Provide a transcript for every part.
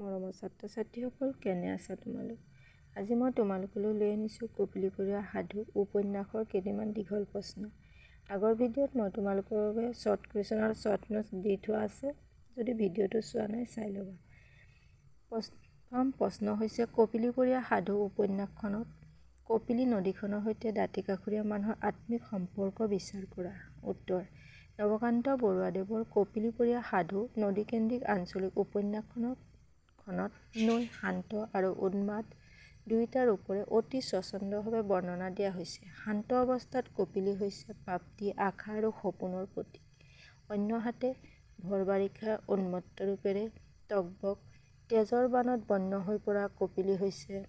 মৰমৰ ছাত্ৰ-ছাত্ৰীসকল, কেনে আছা তোমালোক? আজি মই তোমালোকলৈ লৈ আনিছোঁ কপিলীপৰীয়া সাধু উপন্যাসৰ কেইটামান দীঘল প্ৰশ্ন। আগৰ ভিডিঅ'ত মই তোমালোকৰ বাবে শ্বৰ্ট কুৱেশ্যন আৰু শ্বৰ্ট নোটছ দি থোৱা আছে। যদি ভিডিঅ'টো চোৱা নাই চাই ল'বা। প্ৰথম প্ৰশ্ন হৈছে, কপিলীপৰীয়া সাধু উপন্যাসখনত কপিলী নদীখনৰ সৈতে দাঁতিকাষৰীয়া মানুহৰ আত্মিক সম্পৰ্ক বিচাৰ কৰা। উত্তৰ: নৱকান্ত বৰুৱাদেৱৰ কপিলীপৰীয়া সাধু নদীকেন্দ্ৰিক আঞ্চলিক উপন্যাসখনত নৈ শান্ত আৰু উন্মাদ দুয়োটা ৰূপৰে অতি স্বচ্ছন্দভাৱে বৰ্ণনা দিয়া হৈছে। শান্ত অৱস্থাত কপিলী হৈছে প্ৰাপ্তি, আশা আৰু সপোনৰ প্ৰতীক। অন্যহাতে ভৰ বাৰিষাৰ উন্মত্ত ৰূপেৰে টগবগ তেজৰ বানত বন্য হৈ পৰা কপিলী হৈছে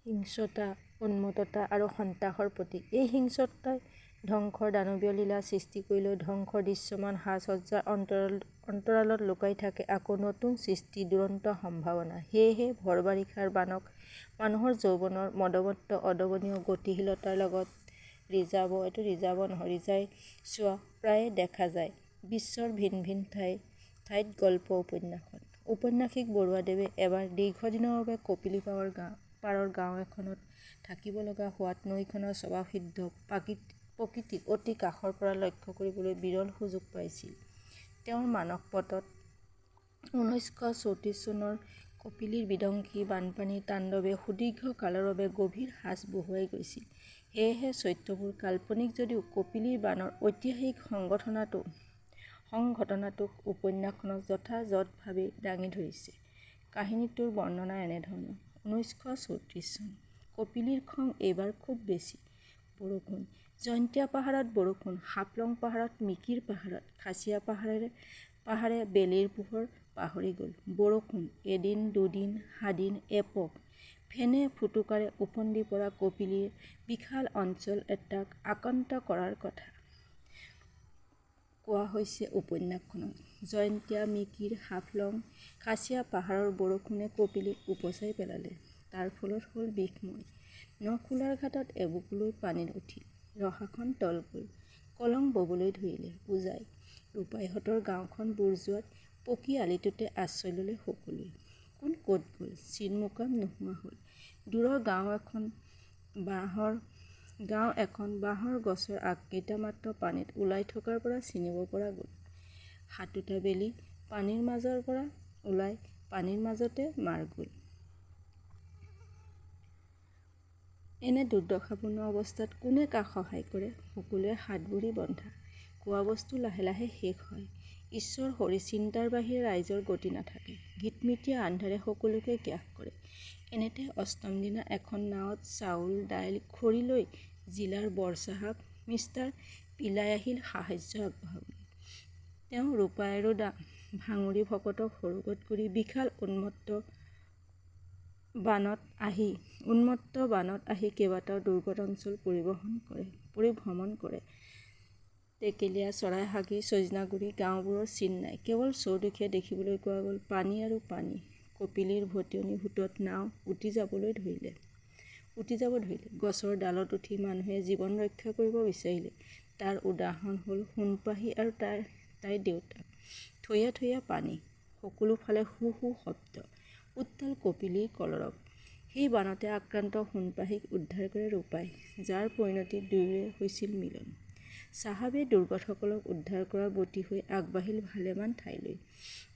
হিংস্ৰতা, উন্মত্ততা আৰু সন্ত্ৰাসৰ প্ৰতীক। এই হিংস্ৰতাই ধ্বংসৰ দানৱীয় লীলা সৃষ্টি কৰিলেও ধ্বংসৰ দৃশ্যমান সাজ-সজ্জাৰ অন্তৰালত লুকাই থাকে আকৌ নতুন সৃষ্টিৰ দুৰন্ত সম্ভাৱনা। সেয়েহে ভৰ বাৰিষাৰ বানক মানুহৰ যৌৱনৰ মদমত্ত অদমনীয় গতিশীলতাৰ লগত ৰিজাই চোৱা প্ৰায়ে দেখা যায় বিশ্বৰ ভিন ভিন ঠাইত গল্প উপন্যাসত। ঔপন্যাসিক বৰুৱাদেৱে এবাৰ দীৰ্ঘদিনৰ বাবে কপিলী পাৰৰ গাঁও এখনত থাকিব লগা হোৱাত নৈখনৰ স্বভাৱসিদ্ধ প্ৰকৃতিক অতি কাষৰ পৰা লক্ষ্য কৰিবলৈ বিৰল সুযোগ পাইছিল। তেওঁৰ মানসপটত 1934 চনৰ কপিলীৰ বিধ্বংসী বানপানীৰ তাণ্ডৱে সুদীৰ্ঘ কালৰ বাবে গভীৰ সাঁচ বহুৱাই গৈছিল। সেয়েহে চৰিত্ৰবোৰ কাল্পনিক যদিও কপিলীৰ বানৰ ঐতিহাসিক সংঘটনাটোক উপন্যাসখনত যথাযথভাৱে দাঙি ধৰিছে। কাহিনীটোৰ বৰ্ণনা এনেধৰণৰ: 1934 চন। কপিলীৰ খং এইবাৰ খুব বেছি। বৰষুণ। জয়ন্তীয়া পাহাৰত বৰষুণ, হাফলং পাহাৰত, মিকিৰ পাহাৰত, খাচীয়া পাহাৰে বেলিৰ পোহৰ পাহৰি গ'ল। বৰষুণ এদিন দুদিন সাদিন এপক ফেনে ফুটুকাৰে ওফন্দি পৰা কপিলীৰ বিশাল অঞ্চল এটাক আক্ৰান্ত কৰাৰ কথা কোৱা হৈছে উপন্যাসখনত। জয়ন্তীয়া, মিকিৰ, হাফলং, খাচীয়া পাহাৰৰ বৰষুণে কপিলীক উপচাই পেলালে। তাৰ ফলত হ'ল বিষময়। নখোলাৰ ঘাটত এবুকুলৈ পানী উঠিল। ৰসাখন তল গ'ল। কলং ববলৈ ধৰিলে। উজাই। ৰূপাইহঁতৰ গাঁওখন বুৰ যোৱাত পকী আলিটোতে আশ্ৰয় ল'লে সকলোৱে। কোন ক'ত গ'ল, চিন-মোকাম নোহোৱা হ'ল। দূৰৰ গাঁও এখন বাঁহৰ গছৰ আগকেইটা মাত্ৰ পানীত ওলাই থকাৰ পৰা চিনিব পৰা গ'ল। সাতোটা বেলি পানীৰ মাজৰ পৰা ওলাই পানীৰ মাজতে মাৰ গ'ল। এনে দুৰ্দশাপূৰ্ণ অৱস্থাত কোনে কাক সহায় কৰে? সকলোৱে হাত ভৰি বন্ধা। খোৱা বস্তু লাহে লাহে শেষ হয়। ঈশ্বৰ হৰি চিন্তাৰ বাহিৰে ৰাইজৰ গতি নাথাকে। ঘিটমিটীয়া আন্ধাৰে সকলোকে গ্ৰাস কৰে। এনেতে অষ্টম দিনা এখন নাৱত চাউল, দাইল, খৰি লৈ জিলাৰ বৰচাহাব মিষ্টাৰ পিলাই আহিল সাহায্য আগবঢ়াবলৈ। তেওঁ ৰূপাই আৰু ভাঙৰি ভকতক সৰুগত কৰি বিশাল উন্মত্ত বানত আহি কেইবাটাও দুৰ্গত অঞ্চল পৰিভ্ৰমণ কৰে। টেকেলীয়া, চৰাইহাগি, চজিনাগুৰি গাঁওবোৰৰ চিন নাই। কেৱল চৌদিশে দেখিবলৈ পোৱা গ'ল পানী আৰু পানী। কপিলীৰ ভটিয়নি ভূতত নাও উটি যাব ধৰিলে। গছৰ ডালত উঠি মানুহে জীৱন ৰক্ষা কৰিব বিচাৰিলে। তাৰ উদাহৰণ হ'ল সোণপাহী আৰু তাইৰ দেউতাক। থৈয়া থৈয়া পানী। সকলো ফালে হু হু শব্দ। উত্তাল কপিলীৰ কলৰৱ। সেই বানতে আক্ৰান্ত সোণপাহীক উদ্ধাৰ কৰে ৰূপাই, যাৰ পৰিণতিত দুয়োৰে হৈছিল মিলন। চাহাবে দুৰ্গতসকলক উদ্ধাৰ কৰাৰ ব্ৰতী হৈ আগবাঢ়িল ভালেমান ঠাইলৈ।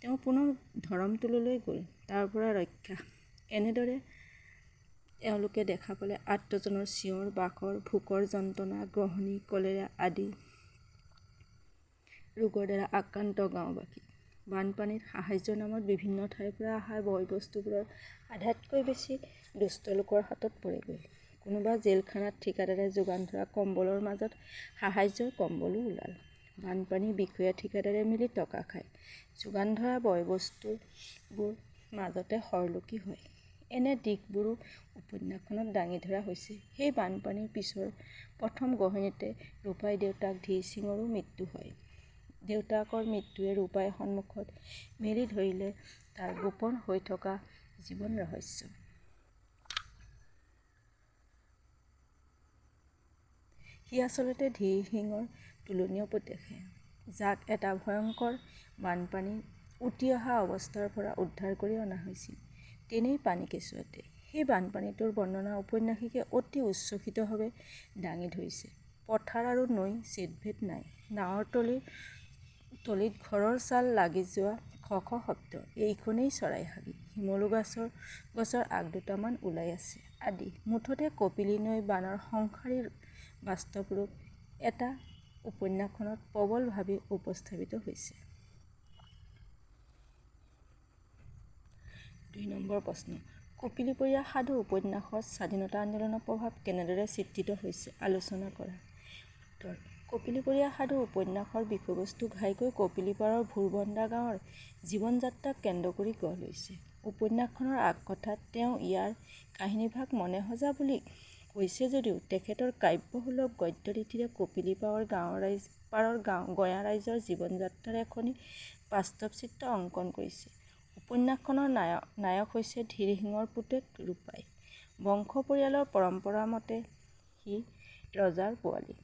তেওঁ পুনৰ ধৰমতোললৈ গ'ল। তাৰ পৰা ৰক্ষা। এনেদৰে এওঁলোকে দেখা পালে আৰ্তজনৰ চিঞৰ বাখৰ, ভোকৰ যন্ত্ৰণা, গ্ৰহণী, কলেৰা আদি ৰোগৰ দ্বাৰা আক্ৰান্ত গাঁওবাসী। বানপানীত সাহায্যৰ নামত বিভিন্ন ঠাইৰ পৰা অহা বয়-বস্তুবোৰৰ আধাতকৈ বেছি দুষ্ট লোকৰ হাতত পৰেগৈ। কোনোবা জেলখানাত ঠিকাদাৰে যোগান ধৰা কম্বলৰ মাজত সাহায্যৰ কম্বলো ওলাল। বানপানী বিষয়া ঠিকাদাৰে মিলি টকা খায়। যোগান ধৰা বয়-বস্তুবোৰ মাজতে হৰলুকি হয়। এনে দিশবোৰো উপন্যাসখনত দাঙি ধৰা হৈছে। সেই বানপানীৰ পিছৰ প্ৰথম গঢ়নিতে ৰূপাইৰ দেউতাক ধীৰ সিঙৰো মৃত্যু হয়। দেউতাকৰ মৃত্যুৱে ৰূপাইৰ সন্মুখত মেলি ধৰিলে তাৰ গোপন হৈ থকা জীৱন ৰহস্য। সি আচলতে ধীৰসিংহৰ তুলনীয় পুতেকহে, যাক এটা ভয়ংকৰ বানপানী উটি অহা অৱস্থাৰ পৰা উদ্ধাৰ কৰি অনা হৈছিল তেনেই পানীকেঁচুৱাতে। সেই বানপানীটোৰ বৰ্ণনা ঔপন্যাসিকে অতি উচ্ছ্বসিতভাৱে দাঙি ধৰিছে। পথাৰ আৰু নৈ ছেদভেদ নাই, নাৱৰ তলিত ঘৰৰ ছাল লাগি যোৱা খ খ শব্দ, এইখনেই চৰাইহাগী, শিমলু গছৰ আগ দুটামান ওলাই আছে আদি। মুঠতে কপিলী নৈ বানৰ সংসাৰী বাস্তৱ ৰূপ এটা উপন্যাসখনত প্ৰবলভাৱে উপস্থাপিত হৈছে। ২ নম্বৰ প্ৰশ্ন। কপিলীপৰীয়া সাধু উপন্যাসত স্বাধীনতা আন্দোলনৰ প্ৰভাৱ কেনেদৰে চিত্ৰিত হৈছে আলোচনা কৰা। উত্তৰ: কপিলীপৰীয়া সাধু উপন্যাসৰ বিষয়বস্তু ঘাইকৈ কপিলীপাৰৰ ভোৰবন্ধা গাঁৱৰ জীৱন যাত্ৰাক কেন্দ্ৰ কৰি গঢ় লৈছে। উপন্যাসখনৰ আগকথাত তেওঁ ইয়াৰ কাহিনীভাগ মনেসজা বুলি কৈছে যদিও তেখেতৰ কাব্যসুলভ গদ্যৰীতিৰে কপিলীপাৰৰ গঞা ৰাইজৰ জীৱন যাত্ৰাৰ এখনি বাস্তৱ চিত্ৰ অংকন কৰিছে। উপন্যাসখনৰ নায়ক হৈছে ধীৰসিংহৰ পুতেক ৰূপাই। বংশ পৰিয়ালৰ পৰম্পৰা মতে সি ৰজাৰ পোৱালী।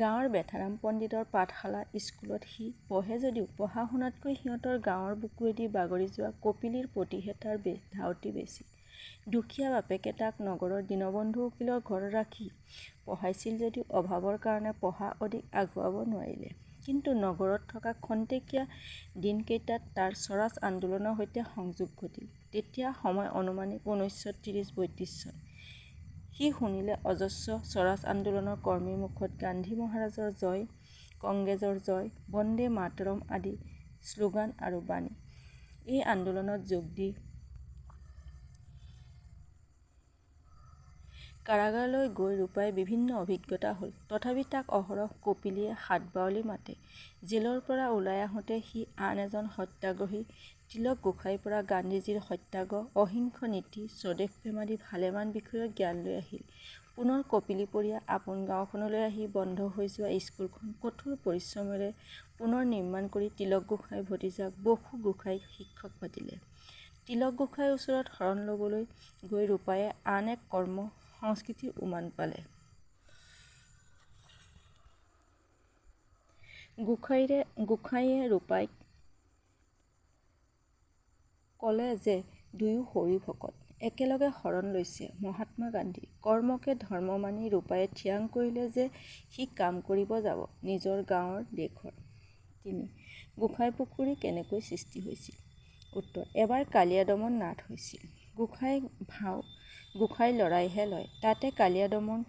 গাঁৱৰ বেথাৰাম পণ্ডিতৰ পাঠশালা স্কুলত সি পঢ়ে যদিও পঢ়া শুনাতকৈ সিহঁতৰ গাঁৱৰ বুকুৱেদি বাগৰি যোৱা কপিলীৰ প্ৰতিহে তাৰ ধাউতি বেছি। দুখীয়া বাপেকে তাক নগৰৰ দীনবন্ধু উকীলৰ ঘৰত ৰাখি পঢ়াইছিল যদিও অভাৱৰ কাৰণে পঢ়া অধিক আগুৱাব নোৱাৰিলে। কিন্তু নগৰত থকা খন্তেকীয়া দিনকেইটাত তাৰ স্বৰাজ আন্দোলনৰ সৈতে সংযোগ ঘটিল। তেতিয়া সময় অনুমানিক 1930-32 চন। সি শুনিলে অজস্ৰ স্বৰাজ আন্দোলনৰ কৰ্মীৰ মুখত গান্ধী মহাৰাজৰ জয়, কংগ্ৰেছৰ জয়, বন্দে মাতৰম আদি শ্লোগান আৰু বাণী। এই আন্দোলনত যোগ দি কাৰাগাৰলৈ গৈ ৰূপাইৰ বিভিন্ন অভিজ্ঞতা হ'ল। তথাপি তাক অহৰহ কপিলীয়ে হাতবাউলি মাতে। জেলৰ পৰা ওলাই আহোঁতে সি আন এজন সত্যাগ্ৰহী তিলক গোসাঁইৰ পৰা গান্ধীজীৰ সত্যাগ্ৰহ, অহিংস নীতি, স্বদেশপ্ৰেম আদি ভালেমান বিষয়ৰ জ্ঞান লৈ আহিল। পুনৰ কপিলীপৰীয়া আপোন গাঁওখনলৈ আহি বন্ধ হৈ যোৱা স্কুলখন কঠোৰ পৰিশ্ৰমেৰে পুনৰ নিৰ্মাণ কৰি তিলক গোসাঁইৰ ভতিজাক বসু গোসাঁইক শিক্ষক পাতিলে। তিলক গোসাঁইৰ ওচৰত শৰণ ল'বলৈ গৈ ৰূপায়ে আন এক কৰ্ম সংস্কৃতিৰ উমান পালে। গোসাঁইয়ে ৰূপাইক ক'লে যে দুয়ো হৰি ভকত, একেলগে শৰণ লৈছে মহাত্মা গান্ধীৰ। কৰ্মকে ধৰ্ম মানি ৰূপায়ে থিৰাং কৰিলে যে সি কাম কৰিব যাব নিজৰ গাঁৱৰ দেশৰ। ৩. গোসাঁইপুখুৰী কেনেকৈ সৃষ্টি হৈছিল? উত্তৰ: এবাৰ কালীয়া দমন নাট হৈছিল। গোসাঁইৰ ভাও গোসাঁইৰ ল'ৰাইহে লয়। তাতে কালীয়া দমন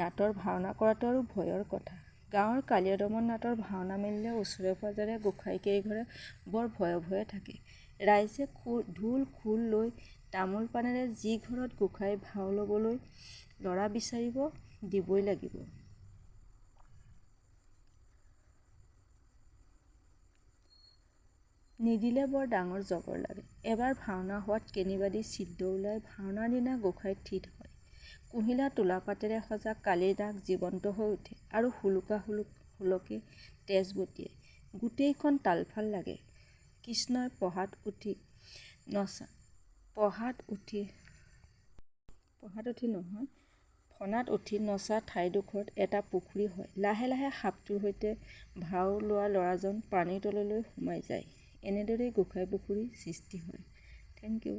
নাটৰ ভাওনা কৰাটো আৰু ভয়ৰ কথা। গাঁৱৰ কালীয়া দমন নাটৰ ভাওনা মেলিলে ওচৰে পাজৰে গোসাঁইকেইঘৰে বৰ ভয়ে ভয়ে থাকে। ৰাইজে ঢোল খোল লৈ তামোল পাণেৰে যি ঘৰত গোসাঁইৰ ভাও ল'বলৈ ল'ৰা বিচাৰিব দিবই লাগিব। নিদিলে বৰ ডাঙৰ জগৰ লাগে। এবাৰ ভাওনা হোৱাত কেনিবাদি ছিদ্ৰ ওলাই ভাওনাৰ দিনা গোসাঁই থিত হয়। কুহিলা তোলা পাতেৰে সজা কালীৰ নাক জীৱন্ত হৈ উঠে আৰু হুলকে তেজ বটিয়ায়। গোটেইখন তালফাল লাগে। কৃষ্ণই ফনাত উঠি নচা ঠাইডোখৰত এটা পুখুৰী হয়। লাহে লাহে সাপটোৰ সৈতে ভাও লোৱা ল'ৰাজন পানীৰ তললৈ সোমাই যায়। এনেদৰেই গোসাঁইপুখুৰীৰ সৃষ্টি হয়। Thank U.